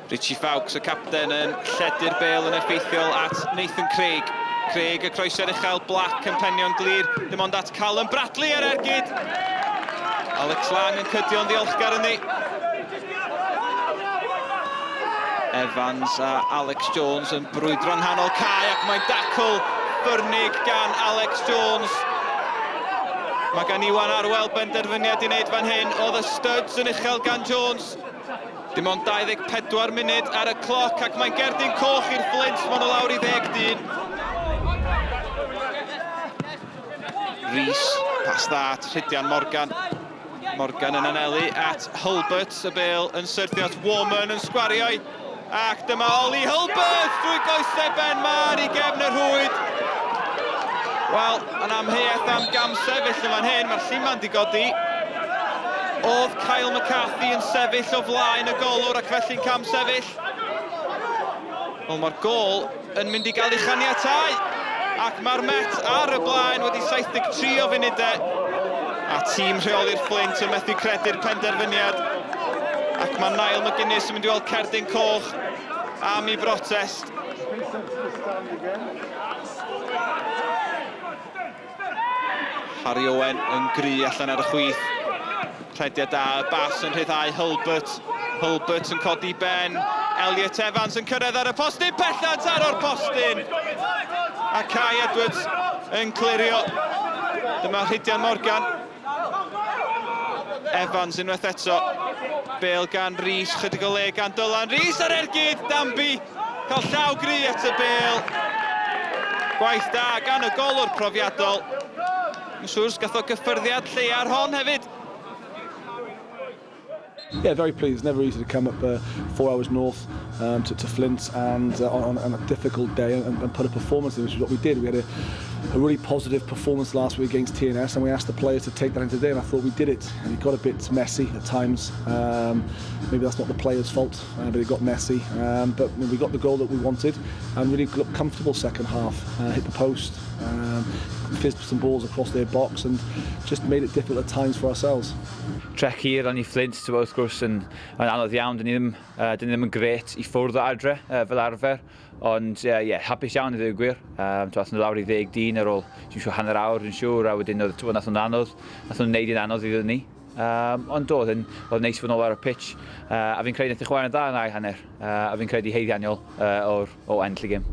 Richie Fawkes, y capten, yn lledu'r bêl yn effeithiol at Nathan Craig. Craig y croeser uchel, Black yn penio'n glir, dim ond at Callum Bradley ar ergyd. Alex Lang yn cydio'n ddiolchgar yn ni. Evans a Alex Jones yn brwydro'n nghanol cae ac mae'n dacl ffyrnig gan Alex Jones. Mae gan Iwan Arwel benderfyniad i wneud fan hyn. Oedd y studs yn uchel gan Jones. Dim ond 24 munud ar y cloc ac mae'n gerdyn coch i'r Fflint, maen nhw lawr i 10-1. Rhys, pas dda at Rhydian Morgan. Morgan yn anelu at Hulbert, y bêl yn syrthio at Warman yn sgwario'i. Ac dyma Ollie Hulbert drwy goesau ben mar i gefn y rhwyd. Wel, yn amheuaeth am gam sefyll yn fan hyn, mae'r llima'n di godi. Oedd Kyle McCarthy yn sefyll o flaen y golwr ac felly'n cam sefyll. Wel, mae'r gol yn mynd i gael ei chaniatáu. Ac mae'r Met ar y blaen wedi 73 o funudau. A tîm rheoli'r Fflint yn methu credu'r penderfyniad. Ac mae Niall McGuinness yn mynd i weld cerdyn coch am ei brotest. Harry Owen yn gry allan ar y chwith. Rhediad da, y bas yn rhyddhau Hulbert. Hulbert yn codi ben. Elliot Evans yn cyrraedd ar y postyn, pellant ar o'r postyn. A Kai Edwards yn clirio. Dyma Rhydian Morgan. Evans unwaith eto. Bêl gan Rhys, chydig o le gan Dylan. Rhys ar ergyd, Danby. Cael llaw gry at y bêl. Gwaith da gan y golwr profiadol. Yn siwrs gath o gyffyrddiad lleiar hon hefyd. Yeah, very pleased. Never easy to come up 4 hours north to Fflint and on a difficult day and put a performance in, which is what we did. We had a really positive performance last week against TNS and we asked the players to take that into today and I thought we did it. And it got a bit messy at times. Maybe that's not the players' fault, but it got messy. But we got the goal that we wanted and really looked comfortable second half. Hit the post, fizzed some balls across their box and just made it difficult at times for ourselves. Trec hir o'n i Fflint, wrth gwrs, yn anodd iawn. Dyn ni ddim yn gret i ffwrdd o adre fel arfer. Ond, hapus iawn i ddweud gwir. Nath nhw lawr i 10-1 ar ôl, dwi'n siŵr hanner awr yn siŵr, a wedyn nath nhw'n anodd. Nath nhw'n neud i'n anodd iddyn ni. Ond oedd neis fod nôl ar y pitch. A fi'n credu nath i chwarae'n dda yn ai hanner. A fi'n credu heiddiannol o ennill y gêm.